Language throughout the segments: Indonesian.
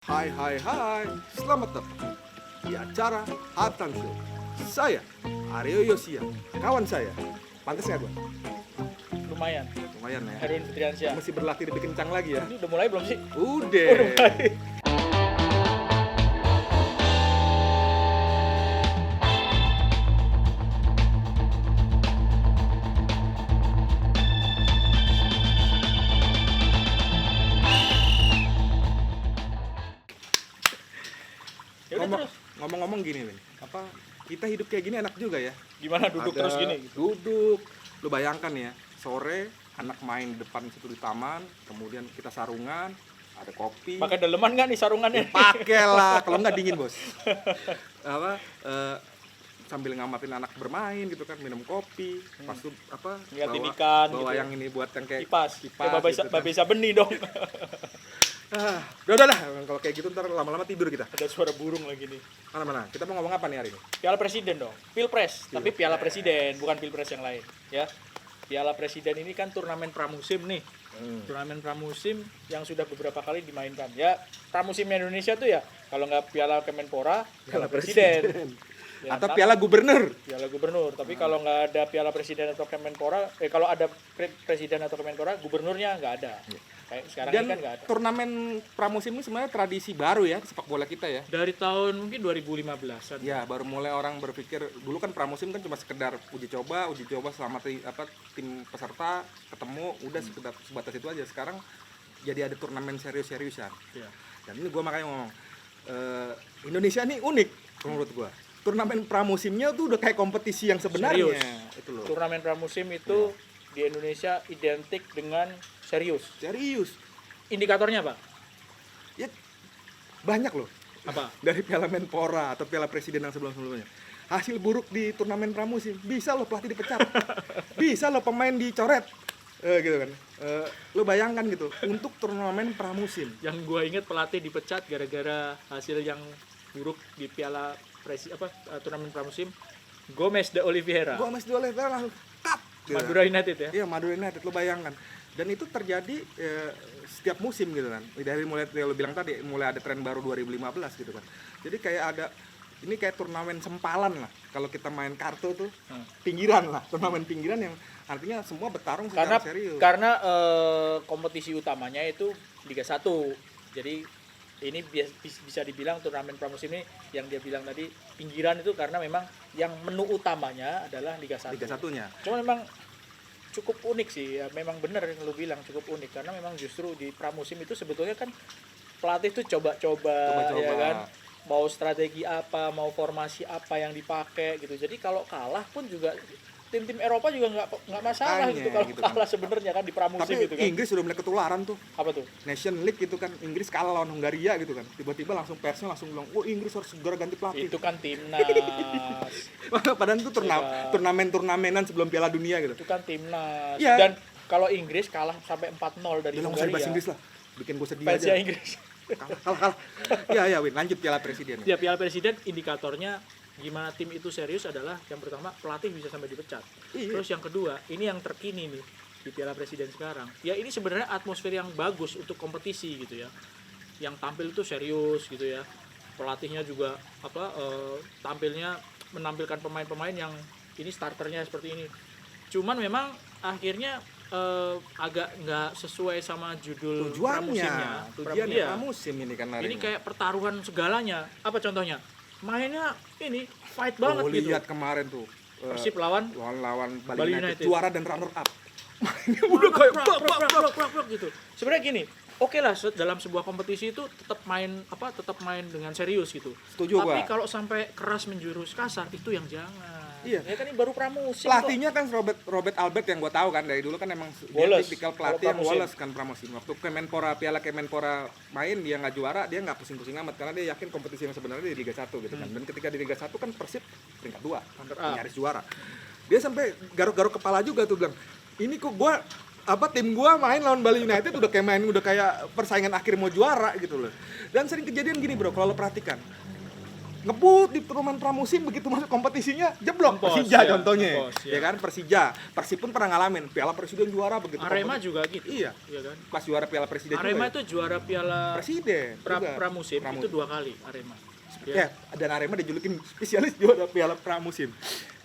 Hai, selamat datang di acara Hatan Show. Saya, Aryo Yosia, kawan saya. Pantes nggak gue? Lumayan. Lumayan ya. Erwin Fitriansyah. Masih berlatih lebih kencang lagi ya? Ini udah mulai belum sih? Udah. Udah mulai. Ya udah Ngomong- terus. Ngomong-ngomong gini, Win. Apa kita hidup kayak gini enak juga ya? Gimana duduk Ada terus gini? Duduk. Lu bayangkan ya, sore anak main depan situ di taman, kemudian kita sarungan, ada kopi. Pakai daleman nggak nih sarungannya? Pakai lah, kalau nggak dingin bos. Apa sambil ngamatin anak bermain gitu kan, minum kopi, pas itu apa Ngeliatin ikan bawa gitu. yang ini buat yang kayak Kipas. Kayak gitu kan. Babe Sabeni dong. Udah lah, kalau kayak gitu ntar lama-lama tidur kita. Ada suara burung lagi nih. Mana kita mau ngomong apa nih hari ini? Piala Presiden dong. Pilpres, tapi Piala Presiden, bukan Pilpres yang lain, ya. Piala Presiden ini kan turnamen pramusim nih. Turnamen pramusim yang sudah beberapa kali dimainkan. Ya, pramusimnya Indonesia tuh ya kalau nggak Piala Kemenpora, Piala Presiden. Ya, Atau sama. Piala Gubernur. Piala Gubernur. Tapi kalau nggak ada Piala Presiden atau Kemenpora, kalau ada Presiden atau Kemenpora, gubernurnya nggak ada. Kayak sekarang Dan ini kan nggak ada. turnamen pramusim ini sebenarnya tradisi baru ya sepak bola kita ya. Dari tahun mungkin 2015-an. Ya, baru mulai orang berpikir dulu kan pramusim kan cuma sekedar uji coba selama tim peserta ketemu udah sekedar sebatas itu aja. Sekarang jadi ada turnamen serius-seriusan. Ya. Dan ini gue makanya ngomong Indonesia ini unik menurut gue. Turnamen pramusimnya tuh udah kayak kompetisi yang sebenarnya. Serius. Itu loh. Turnamen pramusim itu di Indonesia identik dengan serius. Serius. Indikatornya apa? Ya banyak loh. Apa? Dari Piala Menpora atau Piala Presiden yang sebelum-sebelumnya. Hasil buruk di turnamen pramusim, bisa loh pelatih dipecat. Bisa loh pemain dicoret. Gitu kan. Lo bayangkan gitu, untuk turnamen pramusim. Yang gue inget pelatih dipecat gara-gara hasil yang buruk di Piala turnamen pramusim. Gomez de Oliveira. Gua masih oleh langsung cut. Gitu. Madura United ya. Iya, Madura United, lo bayangkan. Dan itu terjadi setiap musim gitu kan. Dari mulai yang lo bilang tadi, mulai ada tren baru 2015 gitu kan. Jadi kayak ada ini kayak turnamen sempalan lah. Kalau kita main kartu tuh pinggiran lah, turnamen pinggiran yang artinya semua bertarung secara serius. Karena kompetisi utamanya itu Liga 1. Jadi ini bisa dibilang turnamen pramusim ini yang dia bilang tadi pinggiran itu karena memang yang menu utamanya adalah Liga 1. Liga satunya. Cuma memang cukup unik sih, ya memang benar yang lu bilang cukup unik karena memang justru di pramusim itu sebetulnya kan pelatih tuh coba-coba ya kan, mau strategi apa, mau formasi apa yang dipakai gitu. Jadi kalau kalah pun juga tim-tim Eropa juga nggak masalah Makanya, gitu kalau gitu kan. kalah sebenarnya kan di pramusim Tapi gitu kan. Inggris sudah mulai ketularan tuh. Apa tuh? Nation League gitu kan, Inggris kalah lawan Hungaria gitu kan. Tiba-tiba langsung persnya langsung bilang, "Oh, Inggris harus segera ganti pelatih." Itu kan timnas. Padahal itu turnamen-turnamenan sebelum Piala Dunia gitu. Itu kan timnas. Iya. Dan kalau Inggris kalah sampai 4-0 dari Udah nggak usah bahas Hungaria. Inggris lah, bikin gue sedih Fansnya aja. Inggris. Kalah. Iya, Win, lanjut Piala Presiden. Ya, Piala Presiden indikatornya gimana tim itu serius adalah yang pertama pelatih bisa sampai dipecat. Iya. Terus yang kedua, ini yang terkini nih di Piala Presiden sekarang. Ya ini sebenarnya atmosfer yang bagus untuk kompetisi gitu ya. Yang tampil itu serius gitu ya. Pelatihnya juga tampilnya menampilkan pemain-pemain yang ini starternya seperti ini. Cuman memang akhirnya agak nggak sesuai sama judul pramusimnya. Tujuannya Iya. pramusim ini kan hari Ini kayak pertaruhan segalanya. Apa contohnya? Mainnya ini fight banget gitu. lihat kemarin tuh Persib lawan lawan Bali Bali United, United. juara dan runner up. udah kayak prak gitu. Sebenarnya gini, oke lah dalam sebuah kompetisi itu tetap main dengan serius gitu. Setuju Tapi gua. kalau sampai keras menjurus kasar itu yang jangan. Iya. Ya kan ini baru pramusim. Pelatihnya kan Robert Albert yang gue tahu kan dari dulu kan emang Wallace. dia tipikal Kalau pelatih yang pramusim. Wallace kan pramusim. Waktu Piala Kemenpora main dia nggak juara, dia nggak pusing-pusing amat karena dia yakin kompetisi yang sebenarnya di Liga 1 gitu kan. Dan ketika di Liga 1 kan Persib peringkat 2, nyaris juara. Dia sampai garuk-garuk kepala juga tuh bilang, "Ini kok tim gua main lawan Bali United udah kayak persaingan akhir mau juara gitu loh." Dan sering kejadian gini bro, kalau lo perhatikan. ngebut di turnamen pramusim, begitu masuk kompetisinya jeblok. Ngepos, Persija ya, contohnya, ngepos, ya. ya kan, Persija. Persib pun pernah ngalamin Piala Presiden juara begitu. Arema juga gitu. Iya. Iya kan? Pas juara Piala Presiden Arema juga. itu juara Piala Presiden. juga. pramusim itu 2 kali Arema. Ya, dan Arema dijulukin spesialis juara Piala Pramusim.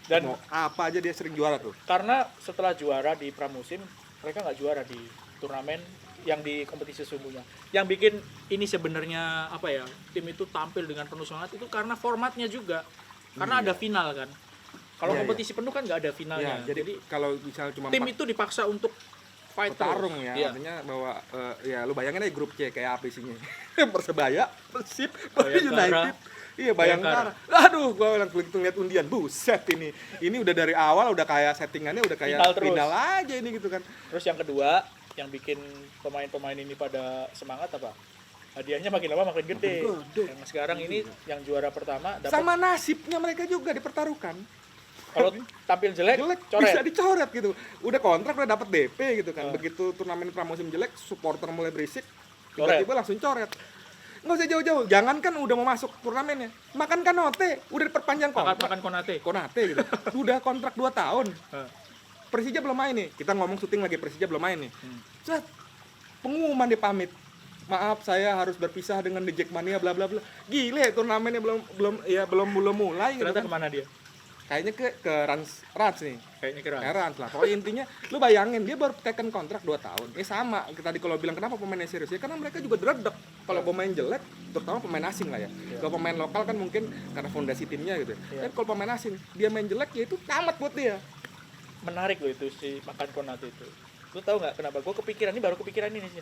Dan mau apa aja dia sering juara tuh. karena setelah juara di pramusim, mereka nggak juara di turnamen yang di kompetisi sesungguhnya. Yang bikin ini sebenarnya apa ya, tim itu tampil dengan penuh semangat itu karena formatnya juga. Karena ada final kan. Kalau Iya, kompetisi penuh kan nggak ada Ya, finalnya. jadi kalau misalnya cuma tim itu dipaksa untuk fight tarung terus. ya, Iya. artinya bahwa ya lu bayangin aja grup C kayak apa isinya. Persebaya, Persib, Bayangkara. United. Iya, Bayangkara. Aduh, gua langsung lihat undian. Buset ini. Ini udah dari awal udah kayak settingannya udah kayak Final terus. final aja ini gitu kan. Terus yang kedua, yang bikin pemain-pemain ini pada semangat apa? Hadiahnya makin lama makin gede. Makin gede. Yang sekarang ini yang juara pertama dapat, Sama nasibnya mereka juga dipertaruhkan. kalau tampil jelek, Jelek coret. bisa dicoret gitu. Udah kontrak udah dapat DP gitu kan. Begitu turnamen pramusim jelek, supporter mulai berisik, Coret. tiba-tiba langsung coret. Nggak usah jauh-jauh, jangan kan udah mau masuk turnamennya, makan kanote, udah diperpanjang kontrak. Makan Konate. Konate gitu. Udah kontrak 2 tahun. Hah. Persija belum main nih. Kita ngomong syuting lagi, Persija belum main nih. Hmm. Set. Pengumuman dia pamit. Maaf, saya harus berpisah dengan The Jackmania bla bla bla. Gile, turnamennya belum mulai gitu Ternyata kan. kemana dia? Kayaknya ke Rans nih. Kayaknya keren. Heran lah. Pokoknya intinya lu bayangin dia baru taken kontrak 2 tahun. Sama tadi kalau bilang kenapa pemainnya serius ya karena mereka juga dredeg. Kalau pemain jelek, terutama pemain asing lah ya. Kalau pemain lokal kan mungkin karena fondasi timnya gitu. Iya. Tapi kalau pemain asing, dia main jelek ya itu tamat buat dia. Menarik loh itu si Makan Konate itu. Lu tahu nggak kenapa? Gue kepikiran ini sih.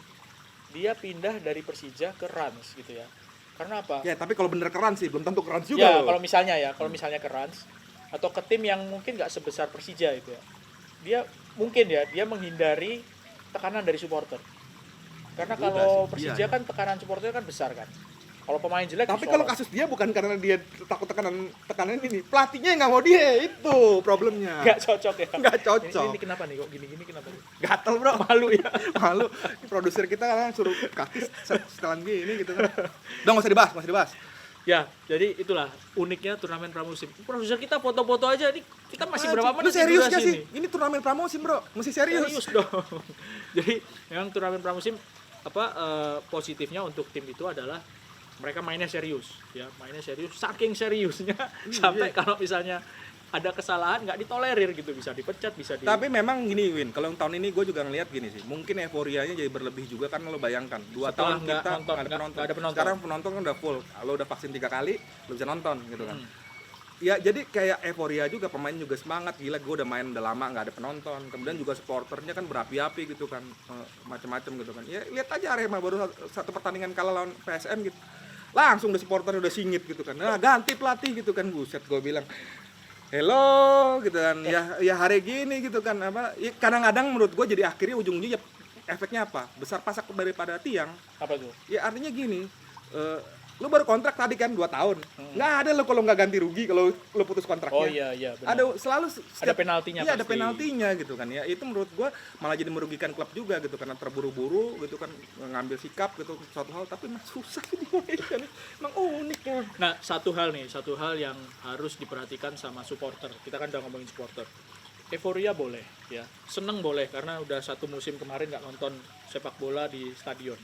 Dia pindah dari Persija ke Rans gitu ya. Karena apa? Ya, tapi kalau bener keren sih, belum tentu keren juga Ya, loh. kalau misalnya ke Rans atau ke tim yang mungkin nggak sebesar Persija itu ya. Dia menghindari tekanan dari supporter. Karena Juga kalau sih, Persija iya, kan tekanan supporter kan besar kan. Kalau pemain jelek Tapi disorot. kalau kasus dia bukan karena dia takut tekanan ini, pelatihnya yang nggak mau dia, itu problemnya. nggak cocok ya. Nggak cocok. Ini kenapa nih kok gini kenapa nih? Gatel bro, Malu ya. malu. Produser kita kan suruh kaki setelan gini gitu kan. Udah nggak usah dibahas. Ya, jadi itulah uniknya turnamen pramusim. Produser kita foto-foto aja nih. Kita masih berapa Lu menit serius durasi gak sih? ini? Ini turnamen pramusim bro, mesti serius. Serius dong. Jadi memang turnamen pramusim positifnya untuk tim itu adalah mereka mainnya serius, ya mainnya serius, saking seriusnya sampai kalau misalnya ada kesalahan nggak ditolerir gitu, bisa dipecat, bisa di. Tapi memang gini Win, kalau yang tahun ini gue juga ngeliat gini sih, mungkin euforianya jadi berlebih juga kan lo bayangkan 2 Setelah tahun nggak kita nonton, nggak nggak ada penonton. Sekarang penonton kan udah full, lo udah vaksin 3 kali, lo bisa nonton gitu kan. Ya jadi kayak euforia juga, pemain juga semangat, gila gue udah main udah lama nggak ada penonton, kemudian juga supporternya kan berapi-api gitu kan, macam-macam gitu kan. Ya lihat aja Arema baru satu pertandingan kalah lawan PSM gitu, langsung udah supporter udah singit gitu kan, nah ganti pelatih gitu kan, buset gue bilang hello gitu kan, ya hari gini gitu kan, apa ya, kadang-kadang menurut gue jadi akhirnya ujung-ujungnya ya, efeknya apa, besar pasak daripada tiang. Apa tuh? Ya artinya gini, lu baru kontrak tadi kan 2 tahun, nggak ada lo kalau nggak ganti rugi kalau lu putus kontraknya. Oh iya benar. Ada selalu Ada penaltinya iya, ada pasti. penaltinya gitu kan ya. Itu menurut gua malah jadi merugikan klub juga gitu karena terburu-buru gitu kan ngambil sikap gitu suatu hal, tapi emang susah di Indonesia nih. Emang unik ya. Nah, satu hal yang harus diperhatikan sama supporter. Kita kan udah ngomongin supporter. Euforia boleh ya, seneng boleh karena udah 1 musim kemarin nggak nonton sepak bola di stadion.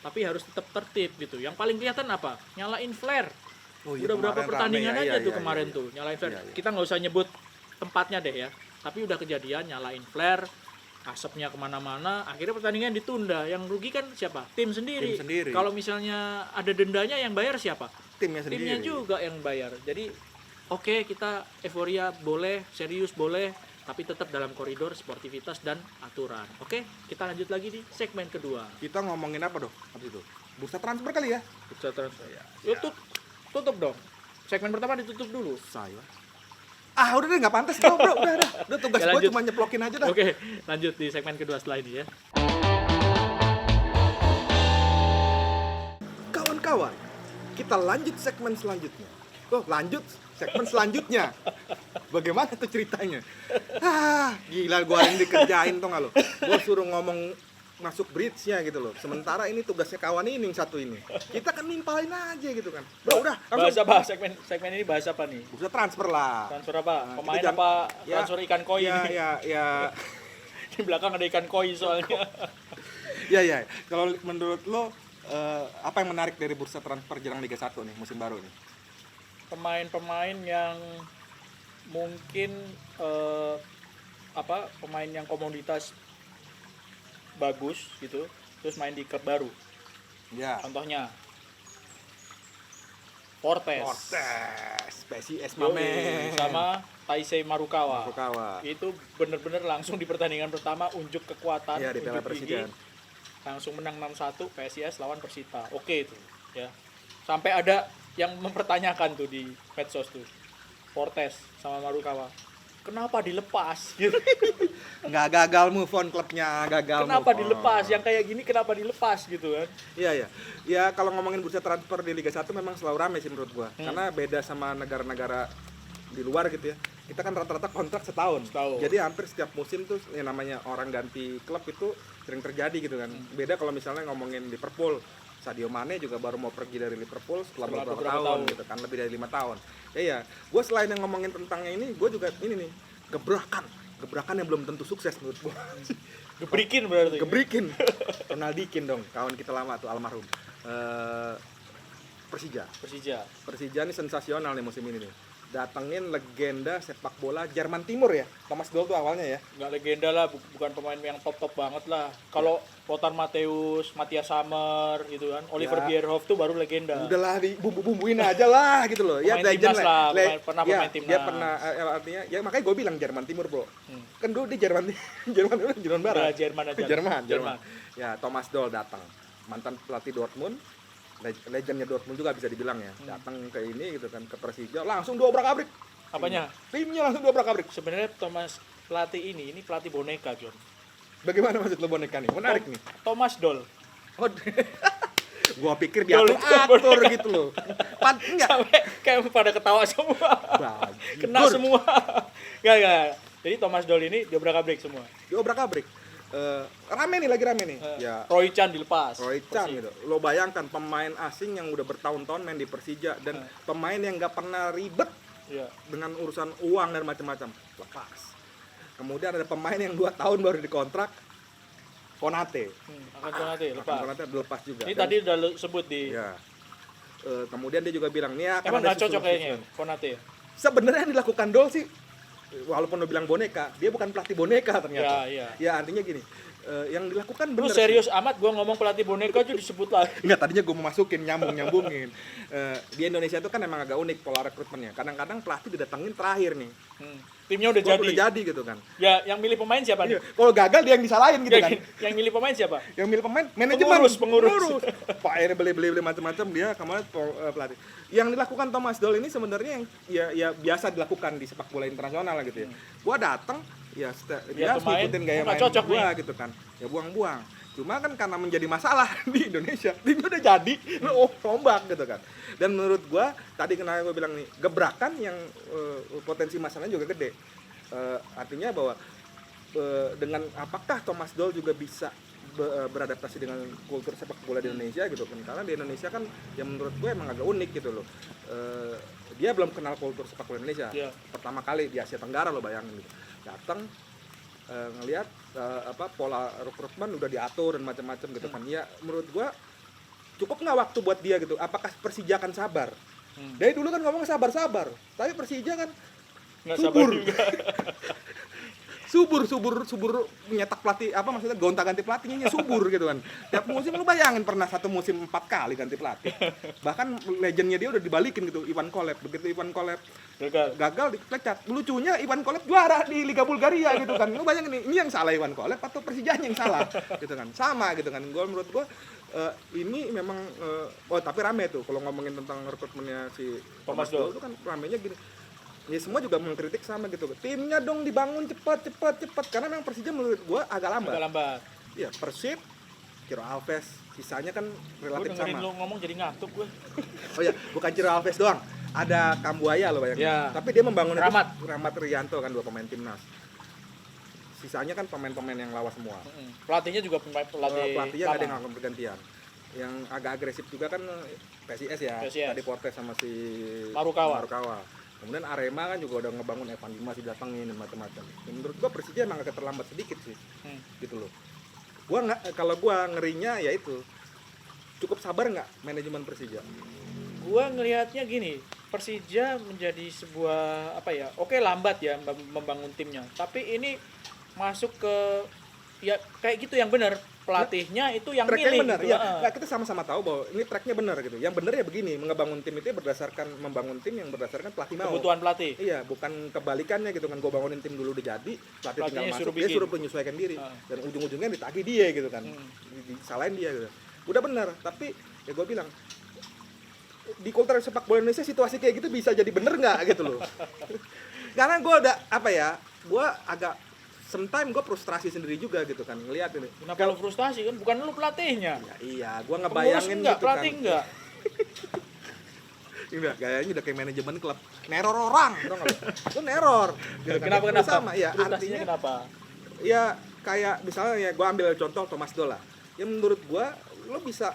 Tapi harus tetap tertib gitu. Yang paling kelihatan apa? Nyalain flare. Oh iya, Udah berapa kemarin pertandingan rame ya. aja Iya, tuh iya, kemarin iya. tuh nyalain flare. Iya, iya. Kita nggak usah nyebut tempatnya deh ya. Tapi udah kejadian nyalain flare, asapnya kemana-mana. Akhirnya pertandingan ditunda. Yang rugi kan siapa? Tim sendiri. Tim sendiri. Kalau misalnya ada dendanya yang bayar siapa? Timnya sendiri. Timnya juga yang bayar. Jadi oke, kita euforia boleh, serius boleh, tapi tetap dalam koridor sportivitas dan aturan. Oke, kita lanjut lagi di segmen kedua. Kita ngomongin apa dong habis itu? Bursa transfer kali ya? Bursa transfer. Yuk, tutup dong. Segmen pertama ditutup dulu. Saya. Udah deh, nggak pantas bro, udah tugas Ya, gue lanjut. cuma nyeplokin aja dah. Oke, lanjut di segmen kedua setelah ini ya. Kawan-kawan, kita lanjut segmen selanjutnya. Lanjut segmen selanjutnya. Bagaimana tuh ceritanya? Gila gue yang dikerjain tuh nggak lo? Gue suruh ngomong masuk bridge-nya gitu loh. Sementara ini tugasnya kawan ini yang satu ini. Kita kan nimpalin aja gitu kan. Bro, udah Bahas langsung. apa? Segmen ini bahas apa nih? Bisa transfer lah. Transfer apa? Nah, Pemain kita apa? ya, Transfer ikan koi Ya, nih? ya. Di belakang ada ikan koi soalnya. Ya. Kalau menurut lo apa yang menarik dari bursa transfer jelang Liga 1 nih musim baru nih? Pemain-pemain yang mungkin pemain yang komoditas bagus gitu, terus main di klub baru. Ya. Contohnya Fortes, PSIS Yoi, Mame sama Taisei Marukawa. Fukawa. Itu bener-bener langsung di pertandingan pertama unjuk kekuatan, Iya, di Piala unjuk Presiden. gigi, langsung menang 6-1 PSIS lawan Persita. Oke itu, ya. Sampai ada yang mempertanyakan tuh di medsos tuh. Fortes sama Marukawa. Kenapa dilepas gitu? Nggak gagal move on klubnya, gagal Kenapa move on. dilepas? Yang kayak gini kenapa dilepas gitu kan? Iya. Ya kalau ngomongin bursa transfer di Liga 1 memang selalu rame sih menurut gua. Karena beda sama negara-negara di luar gitu ya. Kita kan rata-rata kontrak setahun. Jadi hampir setiap musim tuh yang namanya orang ganti klub itu sering terjadi gitu kan. Beda kalau misalnya ngomongin Liverpool. Sadio Mane juga baru mau pergi dari Liverpool setelah beberapa tahun gitu kan, lebih dari 5 tahun. Ya, gue selain yang ngomongin tentang ini, gue juga ini nih, gebrakan yang belum tentu sukses menurut gue. Gebrikin berarti. Gebrikin. Ronaldikin dong, kawan kita lama tuh almarhum. Persija ini sensasional nih musim ini nih. Datengin legenda sepak bola Jerman Timur ya, Thomas Doll tuh awalnya ya. Nggak legenda lah, bukan pemain yang top banget lah. Kalau Lothar Matthäus, Matthias Sammer gitu kan, Oliver Bierhoff tuh baru legenda. Udahlah bumbuin aja lah gitu loh. Ya legend lah. Pernah pemain timnas. Dia pernah artinya ya makanya gue bilang Jerman Timur, Bro. Kan dulu di Jerman Barat. Jerman. Ya, Thomas Doll datang. Mantan pelatih Dortmund. Legendnya Dortmund juga bisa dibilang ya. Datang ke ini gitu kan, ke Persija langsung dobrak-abrik. Apanya? Timnya langsung dobrak-abrik. Sebenarnya Thomas pelatih ini pelatih boneka, John. Bagaimana maksud lo boneka nih? Menarik nih. Thomas Doll. Oh, gua pikir diatur gitu loh. Enggak. Sampai kayak pada ketawa semua. Kena semua. Enggak. Jadi Thomas Doll ini diobrak-abrik semua. Diobrak-abrik. Rame nih. Ya. Roy Chan dilepas. Roy Chan gitu. Lo bayangkan pemain asing yang udah bertahun-tahun main di Persija dan pemain yang nggak pernah ribet dengan urusan uang dan macam-macam, lepas. Kemudian ada pemain yang 2 tahun baru dikontrak, Konate. Konate dilepas juga. Ini tadi udah sebut di. Ya. Kemudian dia juga bilang nih emang nggak cocok kayaknya Konate. Sebenarnya yang dilakukan Dol sih, walaupun lo bilang boneka, dia bukan pelatih boneka ternyata. Ya artinya gini, yang dilakukan bener. Lu serius amat gua ngomong pelatih boneka aja disebut lagi. Enggak, tadinya gue mau masukin, nyambungin. Di Indonesia itu kan emang agak unik pola rekrutmennya. Kadang-kadang pelatih didatengin terakhir nih. Timnya udah jadi gitu kan. Ya, yang milih pemain siapa nih? Kalau gagal dia yang disalahin gitu kan. Yang milih pemain siapa? Yang milih pemain manajemen. Pengurus. Pak ini beli macam-macam, dia kemarin pelatih. Yang dilakukan Thomas Doll ini sebenarnya yang ya biasa dilakukan di sepak bola internasional gitu ya. Gua datang dia harus ngikutin gaya main gua gitu kan. Ya buang-buang. Cuma kan karena menjadi masalah di Indonesia, timnya udah jadi, rombak gitu kan. Dan menurut gua tadi kenapa gua bilang nih, gebrakan yang potensi masalahnya juga gede. Artinya bahwa dengan apakah Thomas Doll juga bisa beradaptasi dengan kultur sepak bola di Indonesia gitu kan, karena di Indonesia kan yang menurut gue emang agak unik gitu loh. Dia belum kenal kultur sepak bola Indonesia, pertama kali di Asia Tenggara lo bayangin gitu, datang ngelihat pola rekrutmen udah diatur dan macam-macam gitu kan. Ya menurut gue cukup nggak waktu buat dia gitu, apakah Persija akan sabar? Dari dulu kan ngomong sabar, tapi Persija kan nggak subur. Sabar subur nyetak pelatih, maksudnya gonta-ganti pelatihnya subur gitu kan. Tiap musim lu bayangin pernah satu musim 4 kali ganti pelatih. Bahkan legendnya dia udah dibalikin gitu, Ivan Kolev. Begitu Ivan Kolev gagal dipecat. Lucunya Ivan Kolev juara di Liga Bulgaria gitu kan. Lu bayangin ini yang salah Ivan Kolev atau Persijanya yang salah gitu kan. Sama gitu kan. Menurut gua ini memang tapi rame tuh kalau ngomongin tentang rekrutmennya si Thomas Doll itu kan ramenya gini. Ya semua juga mengkritik sama gitu. Timnya dong dibangun cepat karena memang Persija menurut gua agak lambat. Iya, Persib, Ciro Alves, sisanya kan relatif sama. Lu ngomong jadi ngantuk gue. Oh ya, bukan Ciro Alves doang. Ada Kambuaya loh bayangin. Ya. Tapi dia membangun Rahmat Rianto kan, 2 pemain timnas. sisanya kan pemain-pemain yang lawas semua. Pelatihnya juga Pelatihnya nggak ada yang lama. ngelakuin pergantian. Yang agak agresif juga kan PSIS ya. PSIS. Tadi Portes sama si Marukawa. Kemudian Arema kan juga udah ngebangun Evan Dimas didatengin dan macam-macam. Menurut gua Persija emang agak terlambat sedikit sih. Gitu loh. Kalau gua ngerinya ya itu cukup sabar nggak manajemen Persija? Gua ngelihatnya gini, Persija menjadi sebuah apa ya? Oke, lambat ya membangun timnya, tapi ini masuk ke ya kayak gitu yang benar. Pelatihnya itu yang Tracknya milih benar, gitu. ya. Nah, kita sama-sama tahu bahwa ini tracknya benar gitu. Yang benar ya begini, ngebangun tim itu berdasarkan membangun tim yang berdasarkan pelatih mau. Kebutuhan pelatih. Iya, bukan kebalikannya gitu kan. Gue bangunin tim dulu udah jadi, pelatih tinggal Pelatihnya masuk, suruh dia bikin. suruh menyesuaikan diri. Dan ujung-ujungnya ditagih dia gitu kan. Disalahin dia gitu. Udah benar, tapi ya gue bilang di kultur sepak bola Indonesia situasi kayak gitu bisa jadi bener nggak gitu loh. Karena gue udah apa ya, gue agak sometimes gue frustrasi sendiri juga gitu kan ngelihat ini. Kenapa lu frustasi kan? Bukan lu pelatihnya. Ya, iya, gue Pengurus ngebayangin enggak, gitu pelatih kan. enggak. Ini udah gayanya udah kayak manajemen klub neror orang, tau nggak lo? Lu neror. Gitu kan. Kenapa Itu kenapa? Sama, ya Frustasinya artinya kenapa? ya kayak misalnya ya gue ambil contoh Thomas Doll lah. Ya menurut gue lo bisa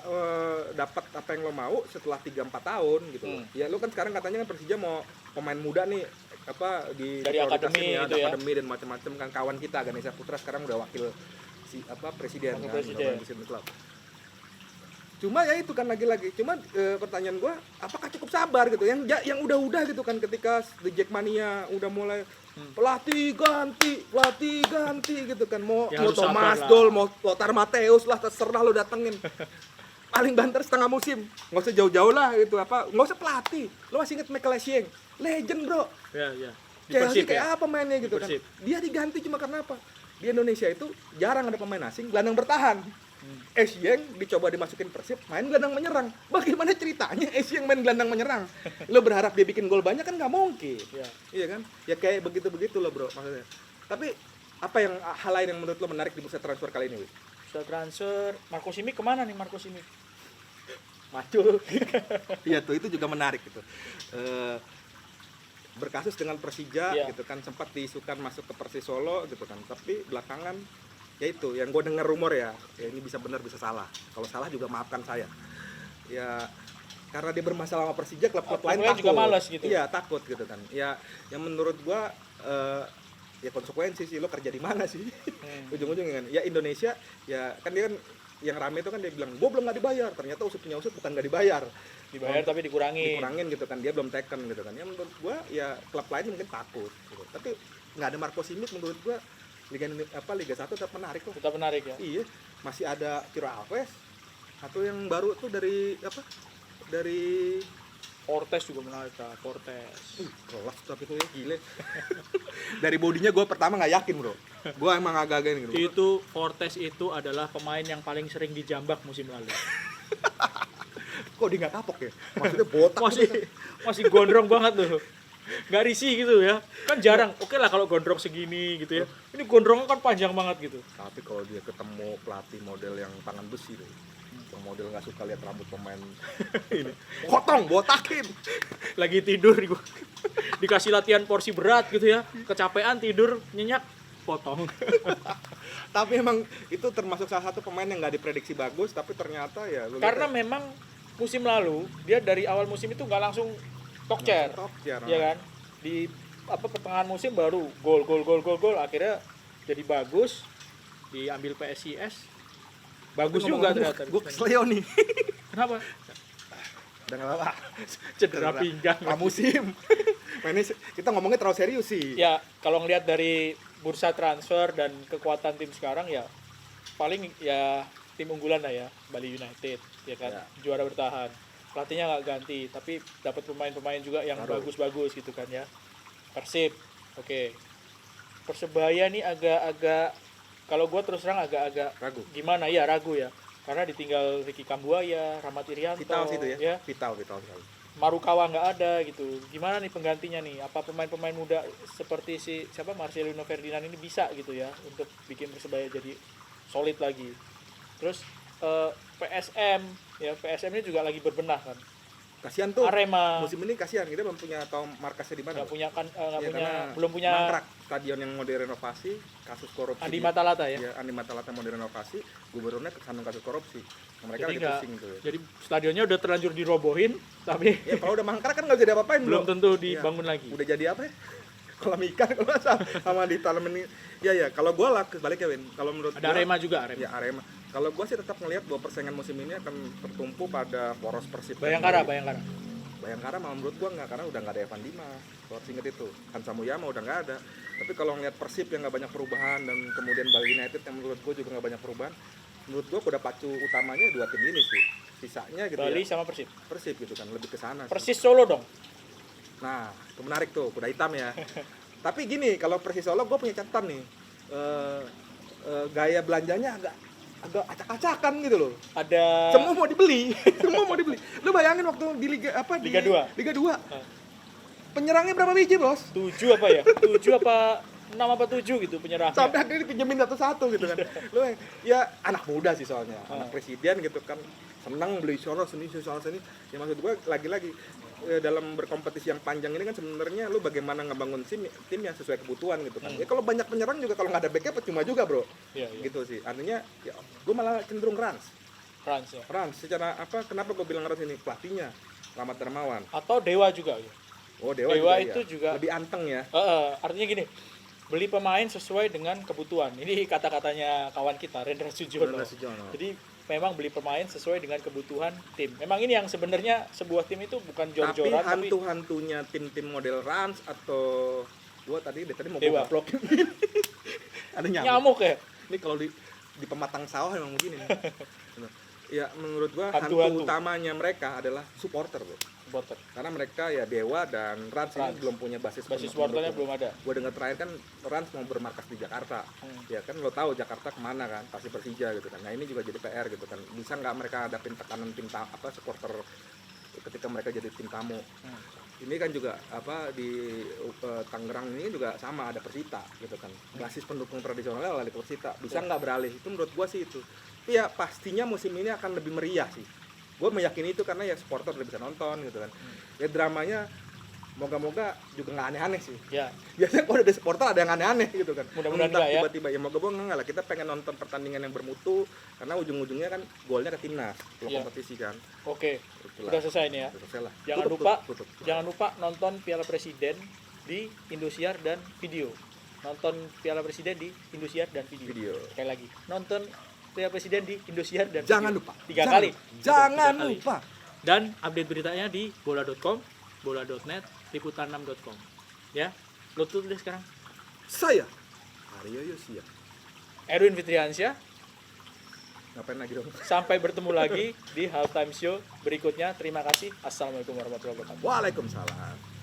dapat apa yang lo mau setelah 3-4 tahun gitu loh. Ya lo kan sekarang katanya kan Persija mau pemain muda nih apa Dari akademi ya, itu ya. akademi dan macam-macam kan kawan kita Ganesha Putra sekarang udah wakil si apa presiden Wakil kan, presiden. udah presiden klub. Cuma ya itu kan lagi-lagi. Cuma pertanyaan gue, apakah cukup sabar gitu? Yang udah-udah gitu kan ketika The Jackmania udah mulai pelatih ganti gitu kan. Mau Ya mau harus sabar Thomas lah. Doll, mau Lothar Matthäus lah terserah lo datengin. Paling banter setengah musim. Nggak usah jauh-jauh lah gitu apa. Nggak usah pelatih. Lo masih inget Michael Essien? Legend, Bro. Ya, ya. Di Chelsea Persib kayak ya. apa mainnya gitu Di kan. Persib. Dia diganti cuma karena apa? Di Indonesia itu jarang ada pemain asing gelandang bertahan. Essien dicoba dimasukin Persib main gelandang menyerang. Bagaimana ceritanya Essien main gelandang menyerang? Lo berharap dia bikin gol banyak kan nggak mungkin. Ya. Iya kan? Ya kayak begitu-begitu loh, Bro, maksudnya. Tapi apa yang hal lain yang menurut lo menarik di bursa transfer kali ini, Wi? Bisa transfer Marco Simic kemana nih Marco Simic? Macul. Iya tuh, itu juga menarik gitu. Berkasus dengan Persija Iya. gitu kan, sempat diisukan masuk ke Persis Solo gitu kan, tapi belakangan ya itu yang gue dengar rumor ya ini bisa benar bisa salah. Kalau salah juga maafkan saya. Ya karena dia bermasalah sama Persija, klub-klub lain Klub lain takut. juga malas gitu. Iya, takut gitu kan. Ya yang menurut gue ya konsekuensi sih, lo kerja di mana sih? Ujung-ujungnya kan ya Indonesia ya kan dia kan yang rame itu kan dia bilang gue belum nggak dibayar, ternyata punya usut bukan nggak dibayar, Tapi dikurangin gitu kan, dia belum taken gitu kan. Ya menurut gua ya klub lain mungkin takut gitu. Tapi nggak ada Marco Simic, menurut gua Liga 1 tetap menarik kok. Tetap menarik ya. Iya, masih ada Ciro Alves atau yang baru tuh dari Fortes juga menarik lah, Fortes. kelas tapi itu ya gile. Dari bodinya gua pertama nggak yakin, Bro. Gua emang agak-agak gitu. Itu Fortes itu adalah pemain yang paling sering dijambak musim lalu. Kok dia nggak kapok ya? Maksudnya botak Masih gondrong banget tuh. Nggak risih gitu ya. Kan jarang. Oke lah kalau gondrong segini gitu ya. Ini gondrongnya kan panjang banget gitu. Tapi kalau dia ketemu pelatih model yang tangan besi tuh, yang model nggak suka lihat rambut pemain ini, potong, botakin. Lagi tidur dikasih latihan porsi berat gitu ya. Kecapean tidur nyenyak potong. Tapi emang itu termasuk salah satu pemain yang nggak diprediksi bagus, tapi ternyata ya lu Karena lihat memang musim lalu dia dari awal musim itu nggak langsung top chair. Ya kan? Di pertengahan musim baru gol akhirnya jadi bagus, diambil PSIS. Bagus juga ternyata. Gue kesleo nih. Kenapa? Udah nggak apa-apa. Cedera pinggang. Musim. Mainnya kita ngomongnya terlalu serius sih. Ya, kalau ngelihat dari bursa transfer dan kekuatan tim sekarang ya paling ya tim unggulan lah ya, Bali United ya kan, Ya. juara bertahan. Pelatihnya nggak ganti, tapi dapat pemain-pemain juga yang Baru. bagus-bagus gitu kan ya. Persib, oke. Persebaya nih agak-agak, kalau gue terus terang agak-agak Ragu. gimana ya, ragu ya. Karena ditinggal Ricky Kambuaya, Rahmat Irianto, Vital sih itu ya. ya. Vital sekali. Marukawa nggak ada gitu. Gimana nih penggantinya nih? Apa pemain-pemain muda seperti Marcelino Ferdinand ini bisa gitu ya untuk bikin Persebaya jadi solid lagi. Terus PSM ini juga lagi berbenah kan. kasihan tuh. Arema Musim ini kasihan, kita belum punya tahu markasnya di mana. nggak punya kan nggak Ya, punya karena belum punya mangkrak stadion yang mau direnovasi, kasus korupsi. Andi Matalata ya. Ya, Andi Matalata mau direnovasi, gubernurnya kesandung kasus korupsi. Nah, mereka Jadi lagi nggak- pusing tuh. Jadi stadionnya udah terlanjur dirobohin, tapi Ya kalau udah mangkrak kan nggak jadi apa-apain. belum Bro. tentu Iya. dibangun lagi. Udah jadi apa ya? Kolam ikan kalau nggak salah sama ditanamin. Ya kalau gua lah sebaliknya Win. Kalau menurut Ada gua, Arema juga, Arema. Ya Arema. Kalau gua sih tetap ngelihat bahwa persaingan musim ini akan tertumpu pada poros Persib. dan Bayangkara, Bali. Bayangkara. Bayangkara malah menurut gua nggak, karena udah nggak ada Evan Dimas. Kalau harus inget itu, Hansa Muyama udah nggak ada. Tapi kalau ngeliat Persib yang nggak banyak perubahan dan kemudian Bali United yang menurut gua juga nggak banyak perubahan, menurut gua kuda pacu utamanya dua tim ini sih. Sisanya gitu Bali ya. sama Persib. Persib gitu kan, lebih ke sana. sih. Persis Solo dong. Nah, itu menarik tuh, kuda hitam ya. Tapi gini, kalau Persis Solo gue punya catatan nih. Gaya belanjanya agak acak-acakan gitu loh. Ada Semua mau dibeli, semua mau dibeli. Lu bayangin waktu di Liga apa di Liga 2. Liga 2. Penyerangnya berapa biji, Bos? 7 apa ya? 7 apa 6 apa 7 gitu penyerangnya. Sampai akhirnya dipinjemin satu-satu gitu kan. Lu ya anak muda sih soalnya, anak presiden gitu kan. Senang beli sono sini. Ya maksud gue lagi-lagi dalam berkompetisi yang panjang ini kan sebenarnya lu bagaimana ngebangun tim yang sesuai kebutuhan gitu kan. Ya kalau banyak penyerang juga kalau nggak ada backnya percuma juga, Bro. Iya, iya. Gitu sih. Artinya ya gue malah cenderung Rans. France ya. Rans secara apa, kenapa gue bilang Rans ini? Pelatihnya Rahmat Darmawan. Atau Dewa juga ya. Oh, Dewa itu juga lebih anteng ya. Artinya gini, beli pemain sesuai dengan kebutuhan. Ini kata-katanya kawan kita Rendra Sujono. Rendra Sujono. Jadi memang beli pemain sesuai dengan kebutuhan tim. Memang ini yang sebenarnya sebuah tim itu bukan Tapi jor-joran hantu-hantunya tim-tim model Rans atau gua tadi mau Dewa. gua vlog. Ada nyamuk. nyamuk ya. Ini kalau di pematang sawah memang begini nih. Ya menurut gua Hantu-hantu. hantu utamanya mereka adalah supporter, Bro. Supporter. Karena mereka ya Dewa dan Rans ini Rans. belum punya basis Supporternya pendukung. belum ada. Gue dengar terakhir kan Rans mau bermarkas di Jakarta. Ya kan lo tahu Jakarta kemana kan, pasti Persija gitu kan. Nah ini juga jadi PR gitu kan. Bisa nggak mereka hadapin tekanan supporter ketika mereka jadi tim tamu. Ini kan juga apa di Tangerang ini juga sama, ada Persita gitu kan. Basis pendukung tradisionalnya adalah di Persita. Bisa nggak beralih? Itu menurut gua sih itu. Tapi ya pastinya musim ini akan lebih meriah sih. Gue meyakini itu karena ya supporter udah bisa nonton gitu kan. Ya dramanya moga-moga juga nggak aneh-aneh sih. Ya. Biasanya kalau ada supporter ada yang aneh-aneh gitu kan. Mudah-mudahan Entah nggak ya. tiba-tiba ya moga-moga enggak lah. Kita pengen nonton pertandingan yang bermutu karena ujung-ujungnya kan golnya ke timnas, kalau Iya. kompetisi kan. Oke. Itulah. Udah selesai nih ya. Udah selesai lah. Jangan Tutup, lupa tutup. jangan lupa nonton Piala Presiden di Indosiar dan video. Nonton Piala Presiden di Indosiar dan video. Video. Sekali lagi. Nonton Piala Presiden di Indosiar dan Jangan video. lupa. 3 kali. Jangan Tiga kali. lupa. Dan update beritanya di bola.com, bola.net, liputan6.com. Ya. Lo tutup deh sekarang. Saya Aryo Yosia. Erwin Fitriansyah. Ngapain lagi dong? Sampai bertemu lagi di halftime show berikutnya. Terima kasih. Assalamualaikum warahmatullahi wabarakatuh. Waalaikumsalam.